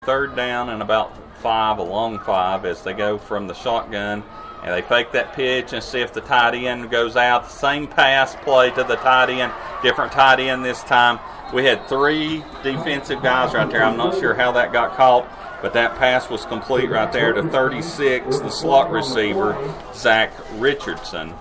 third down and about 5, a long 5, as they go from the shotgun. And they fake that pitch and see if the tight end goes out. The same pass play to the tight end, different tight end this time. We had 3 defensive guys right there. I'm not sure how that got caught, but that pass was complete right there to 36, the slot receiver, Zach Richardson.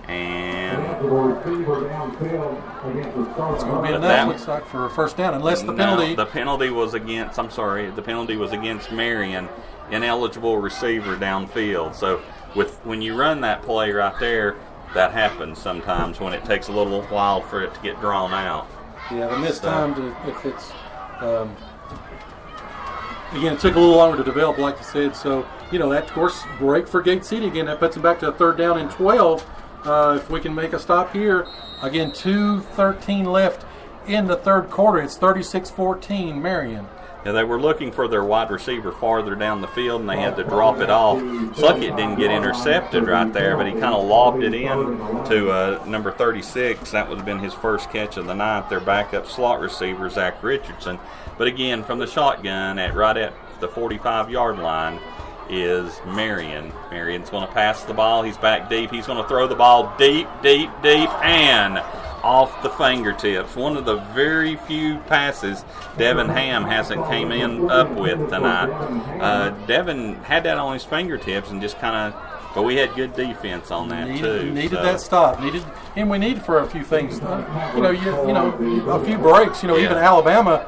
And it's going to be enough, looks like, for a first down, unless the penalty. No, the penalty was against, the penalty was against Marion, ineligible receiver downfield. So when you run that play right there, that happens sometimes when it takes a little while for it to get drawn out. Yeah, and this time, if it's, again, it took a little longer to develop, like you said. So, that, of course, great for Gate City. Again, that puts them back to a third down and 12. If we can make a stop here. Again, 2:13 left in the third quarter. It's 36-14, Marion. Yeah, they were looking for their wide receiver farther down the field, and they had to drop it off. It's lucky it didn't get intercepted right there, but he kind of lobbed it in to number 36. That would have been his first catch of the night, their backup slot receiver, Zach Richardson. But again, from the shotgun right at the 45-yard line is Marion. Marion's going to pass the ball. He's back deep. He's going to throw the ball deep, and off the fingertips. One of the very few passes Devin Ham hasn't came in up with tonight. Devin had that on his fingertips and just kind of, but we had good defense on that too. Needed that stop. And we need for a few things. A few breaks. Even Alabama,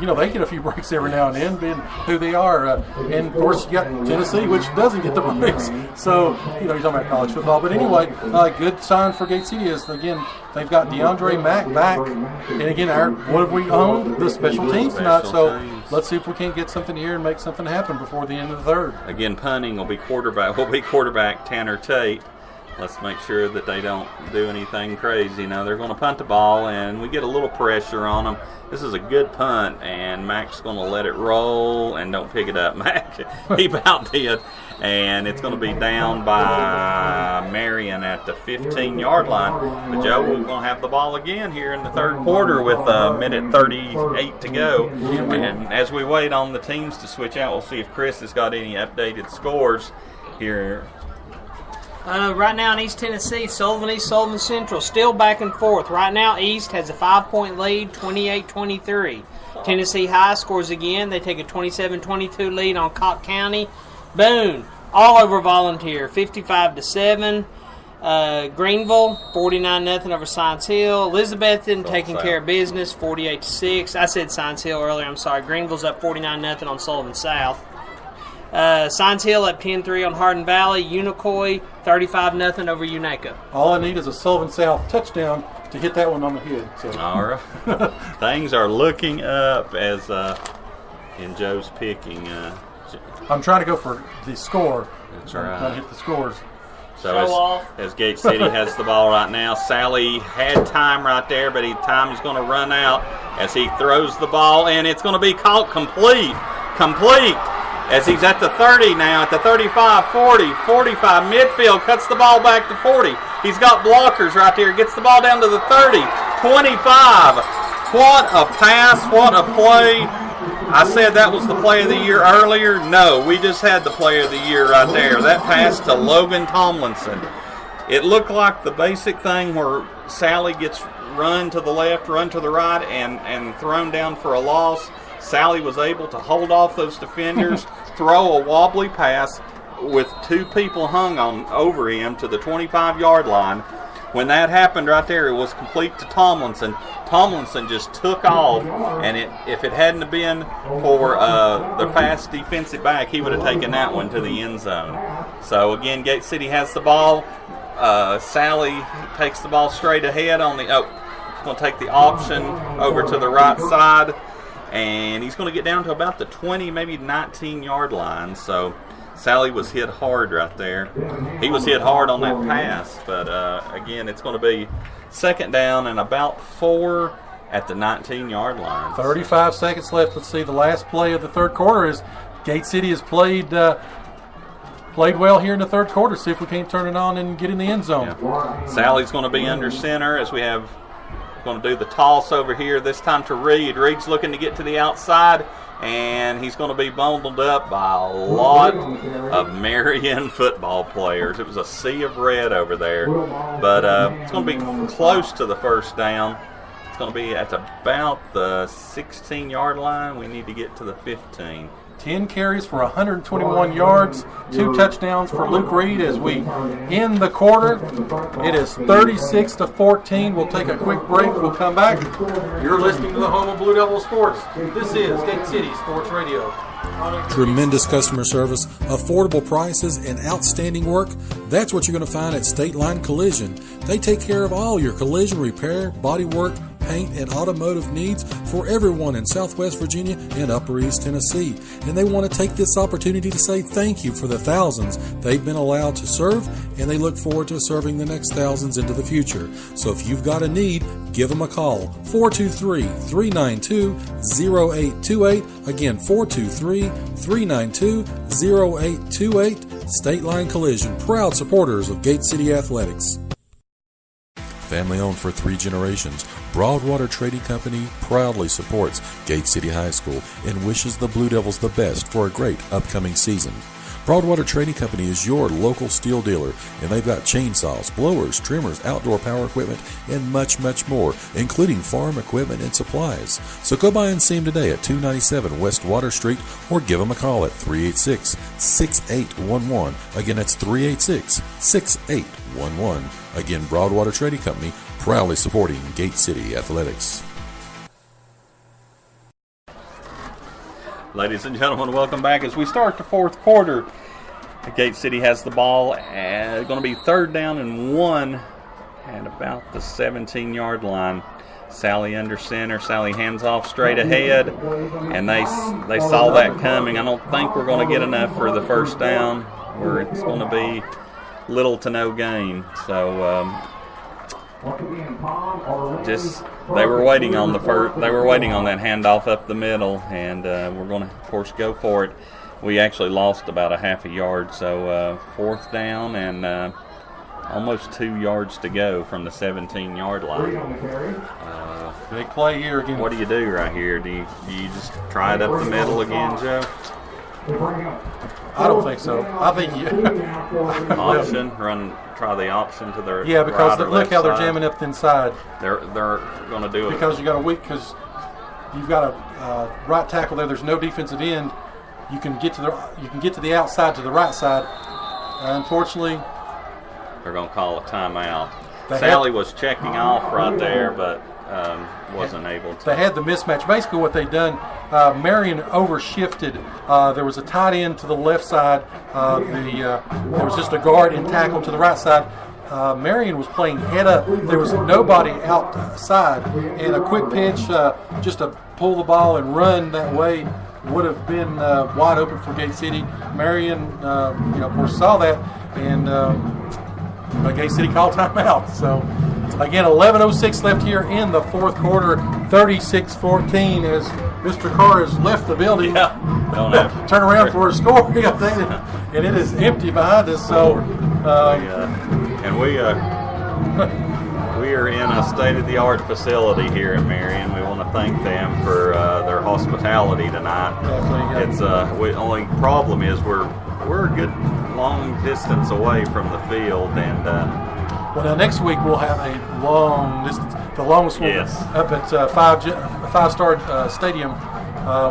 they get a few breaks every now and then, being who they are. And of course, you got Tennessee, which doesn't get the breaks. So you're talking about college football. But anyway, good sign for Gate City is, again, they've got DeAndre Mack back. And again, what have we owned? The special teams tonight. So let's see if we can't get something here and make something happen before the end of the third. Again, punting will be quarterback Tanner Tate. Let's make sure that they don't do anything crazy. They're going to punt the ball, and we get a little pressure on them. This is a good punt, and Mac's going to let it roll, and don't pick it up, Mac. He about did. And it's going to be down by Marion at the 15-yard line. But, Joe, we're going to have the ball again here in the third quarter with a minute 38 to go. And as we wait on the teams to switch out, we'll see if Chris has got any updated scores here. Right now in East Tennessee, Sullivan East, Sullivan Central, still back and forth. Right now, East has a 5-point lead, 28-23. Tennessee High scores again. They take a 27-22 lead on Cobb County. Boone, all over Volunteer, 55-7. Greenville, 49-0 over Science Hill. Elizabethton taking care of business, 48-6. I said Science Hill earlier. I'm sorry. Greenville's up 49-0 on Sullivan South. Science Hill up 10-3 on Hardin Valley. Unicoi 35-0 over Unaca. All I need is a Sullivan South touchdown to hit that one on the head. So. All right. Things are looking up as in Joe's picking. I'm trying to go for the score. That's right. I'm trying to hit the scores. So as Gate City has the ball right now, Sally had time right there, but time is going to run out as he throws the ball, and it's going to be caught complete. As he's at the 30 now, at the 35, 40, 45, midfield, cuts the ball back to 40. He's got blockers right there, gets the ball down to the 30, 25. What a pass, what a play. I said that was the play of the year earlier. No, we just had the play of the year right there. That pass to Logan Tomlinson. It looked like the basic thing where Sally gets run to the left, run to the right, and thrown down for a loss. Sally was able to hold off those defenders, throw a wobbly pass with 2 people hung on over him to the 25-yard line. When that happened right there, it was complete to Tomlinson. Tomlinson just took off, and if it hadn't have been for the fast defensive back, he would have taken that one to the end zone. So, again, Gate City has the ball. Sally takes the ball straight ahead on the going to take the option over to the right side. And he's going to get down to about the 20, maybe 19-yard line. So Sally was hit hard right there. He was hit hard on that pass. But, again, it's going to be second down and about 4 at the 19-yard line. 35 seconds left. Let's see. The last play of the third quarter is Gate City has played well here in the third quarter. See if we can't turn it on and get in the end zone. Yeah. Sally's going to be under center as we have going to do the toss over here, this time to Reed. Reed's looking to get to the outside, and he's going to be bundled up by a lot of Marion football players. It was a sea of red over there, but it's going to be close to the first down. It's going to be at about the 16-yard line. We need to get to the 15. 10 carries for 121 yards, 2 touchdowns for Luke Reed as we end the quarter. It is 36-14. We'll take a quick break. We'll come back. You're listening to the home of Blue Devil Sports. This is Gate City Sports Radio. Tremendous customer service, affordable prices, and outstanding work. That's what you're going to find at State Line Collision. They take care of all your collision repair, body work, paint, and automotive needs for everyone in Southwest Virginia and Upper East Tennessee. And they want to take this opportunity to say thank you for the thousands they've been allowed to serve, and they look forward to serving the next thousands into the future. So if you've got a need, give them a call. 423-392-0828. Again, 423-392-0828. State Line Collision, proud supporters of Gate City Athletics. Family owned for 3 generations, Broadwater Trading Company proudly supports Gate City High School and wishes the Blue Devils the best for a great upcoming season. Broadwater Trading Company is your local steel dealer, and they've got chainsaws, blowers, trimmers, outdoor power equipment, and much, much more, including farm equipment and supplies. So go by and see them today at 297 West Water Street, or give them a call at 386-6811. Again, that's 386-6811. Again, Broadwater Trading Company, proudly supporting Gate City Athletics. Ladies and gentlemen, welcome back. As we start the fourth quarter, Gate City has the ball. Going to be 3rd down and 1 at about the 17-yard line. Sally under center. Sally hands off straight ahead, and they saw that coming. I don't think we're going to get enough for the first down, where it's going to be little to no gain. So they were waiting on that handoff up the middle, and we're going to, of course, go for it. We actually lost about a half a yard, so 4th down and almost 2 yards to go from the 17-yard line. Big play here again. What do you do right here? Do you just try it up the middle again, Joe? I don't think so. I think option, try the option to their because right look how they're side. jamming up the inside. They're going to do it because you got a weak because you've got a right tackle there. There's no defensive end. You can get to the outside to the right side. Unfortunately, they're going to call a timeout. Sally was checking off right there, but wasn't able to. They had the mismatch. Basically, what they'd done, Marion overshifted. There was a tight end to the left side. There was just a guard and tackle to the right side. Marion was playing head up. There was nobody outside, and a quick pitch just to pull the ball and run that way would have been wide open for Gate City. Marion, of course, saw that, and Gate City called timeout. So, again, 11:06 left here in the fourth quarter, 36-14 as Mr. Carr has left the building. Yeah, turn around for a score, and it is empty behind us. So, and we are in a state-of-the-art facility here in Marion. We want to thank them for their hospitality tonight. It's only problem is we're a good long distance away from the field, and well, now next week we'll have a long distance, the longest one up at Five-Star Stadium.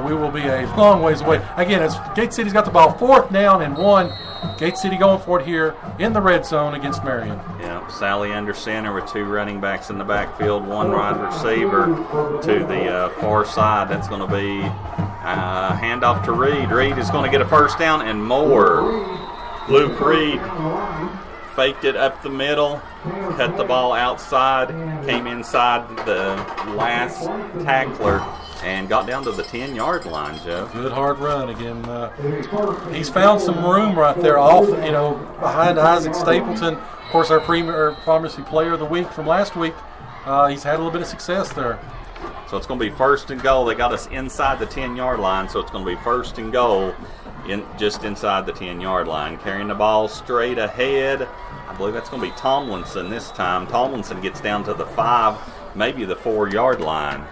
We will be a long ways away. Again, as Gate City's got the ball, 4th down and 1. Gate City going for it here in the red zone against Marion. Yeah, Sally under center with 2 running backs in the backfield, 1 wide receiver to the far side. That's going to be handoff to Reed. Reed is going to get a first down and more. Luke Reed faked it up the middle, cut the ball outside, came inside the last tackler, and got down to the 10-yard line, Joe. Good hard run again. He's found some room right there, behind Isaac Stapleton. Of course, our Pharmacy Player of the Week from last week. He's had a little bit of success there. So it's going to be 1st and goal. They got us inside the 10-yard line, so it's going to be 1st and goal just inside the 10-yard line. Carrying the ball straight ahead. I believe that's going to be Tomlinson this time. Tomlinson gets down to the 5. maybe the 4-yard line.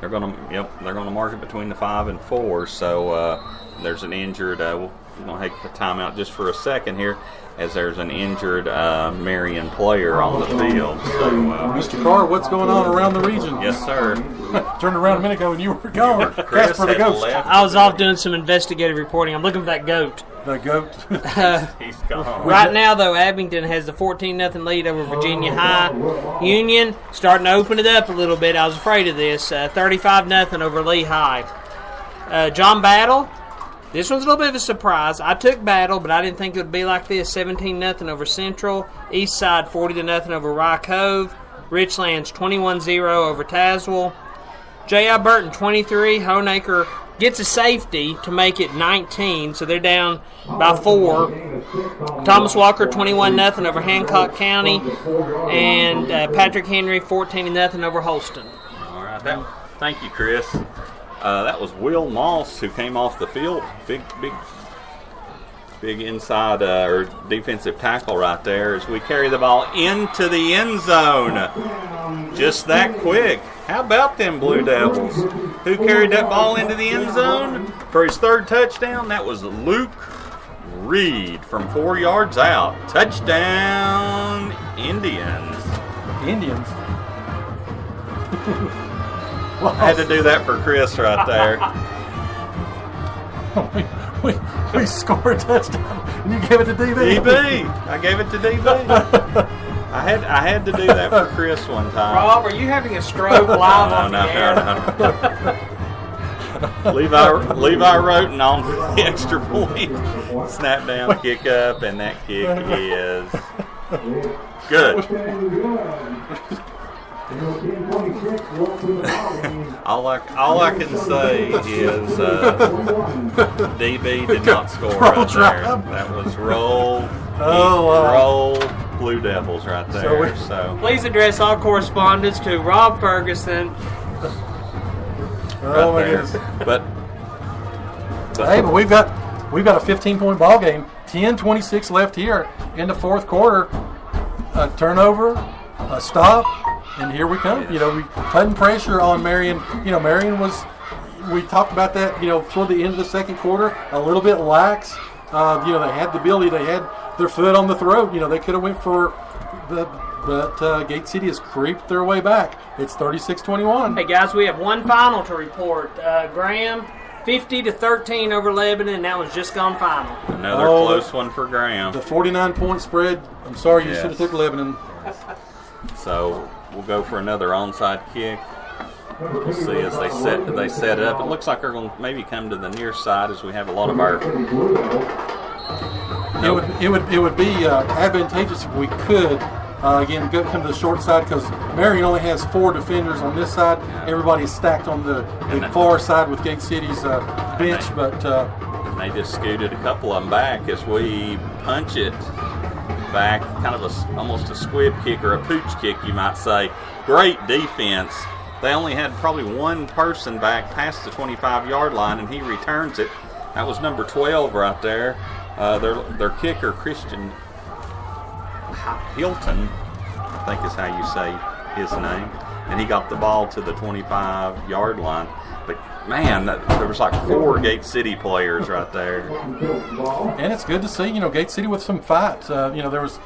They're gonna mark it between the 5 and 4. So there's an injured. We're gonna take a timeout just for a second here, as there's an injured Marion player on the field. So, Mr. Carr, what's going on around the region? yes, sir. Turned around a minute ago and you were gone. Chris Casper the had ghost. left. I was off doing some investigative reporting. I'm looking for that goat. The goat. He's gone. Right now, though, Abington has the 14-0 lead over Virginia High. Union starting to open it up a little bit. I was afraid of this. 35-0 over Lee High. John Battle. This one's a little bit of a surprise. I took Battle, but I didn't think it would be like this. 17-0 over Central. East Side 40-0 over Rye Cove. Richlands 21-0 over Tazewell. J.I. Burton 23. Honaker gets a safety to make it 19, so they're down by 4. Thomas Walker 21-0 over Hancock County, and Patrick Henry 14-0 over Holston. All right. Thank you, Chris. That was Will Moss who came off the field. Big inside or defensive tackle right there as we carry the ball into the end zone. Just that quick. How about them Blue Devils? Who carried that ball into the end zone for his 3rd touchdown? That was Luke Reed from 4 yards out. Touchdown, Indians. Indians. I had to do that for Chris right there. we scored a touchdown and you gave it to DB. DB. I gave it to DB. I had to do that for Chris one time. Rob, are you having a stroke live on the air? No. Levi Roten on the extra point. Snap down, kick up, and that kick is good. all I can say is DB did not score right there. That was roll Blue Devils right there. So please address all correspondence to Rob Ferguson. Oh my goodness! But but we've got a 15-point ball game. 10:26 left here in the 4th quarter. A turnover, a stop, and here we come. Yes. You know, we putting pressure on Marion. You know, Marion was. We talked about that. You know, toward the end of the 2nd quarter, a little bit lax. You know, they had the ability. They had their foot on the throat. You know, they could have went for but Gate City has creeped their way back. It's 36-21. Hey guys, we have one final to report. Graham 50-13 over Lebanon, and that was just gone final. Another close one for Graham. The 49-point spread. I'm sorry, you Yes. should have took Lebanon. So we'll go for another onside kick. We'll see as they set it up. It looks like they're going to maybe come to the near side as we have a lot of our. It would be advantageous if we could again come to the short side, because Marion only has 4 defenders on this side. Everybody's stacked on the far side with Gate City's bench, but they just scooted a couple of them back as we punch it back, kind of almost a squib kick or a pooch kick, you might say. Great defense. They only had probably one person back past the 25-yard line, and he returns it. That was number 12 right there. Their kicker, Christian Hilton, I think is how you say his name, and he got the ball to the 25-yard line. But man, there was like 4 Gate City players right there. And it's good to see, Gate City with some fight. There was.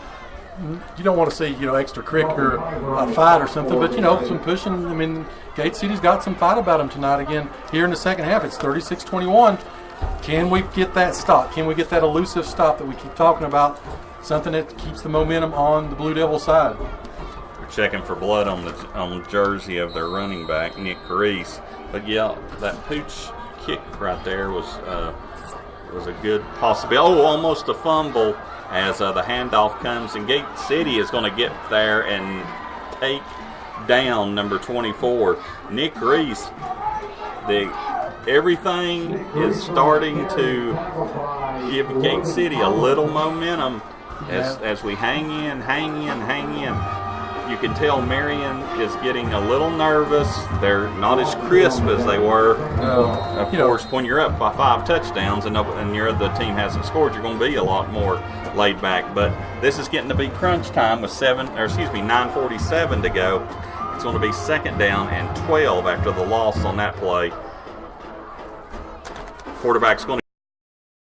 You don't want to see, extra crick or a fight or something, but some pushing. I mean, Gate City's got some fight about them tonight. Again, here in the second half, it's 36-21. Can we get that stop? Can we get that elusive stop that we keep talking about? Something that keeps the momentum on the Blue Devil side. They're checking for blood on the jersey of their running back, Nick Reese. But yeah, that pooch kick right there was a good possibility. Oh, almost a fumble as the handoff comes, and Gate City is going to get there and take down number 24, Nick Reese. Everything is starting to give Gate City a little momentum as we hang in. You can tell Marion is getting a little nervous. They're not as crisp as they were. Of course, when you're up by 5 touchdowns and your other team hasn't scored, you're going to be a lot more laid back. But this is getting to be crunch time with 9:47 to go. It's going to be 2nd down and 12 after the loss on that play. Quarterback's going to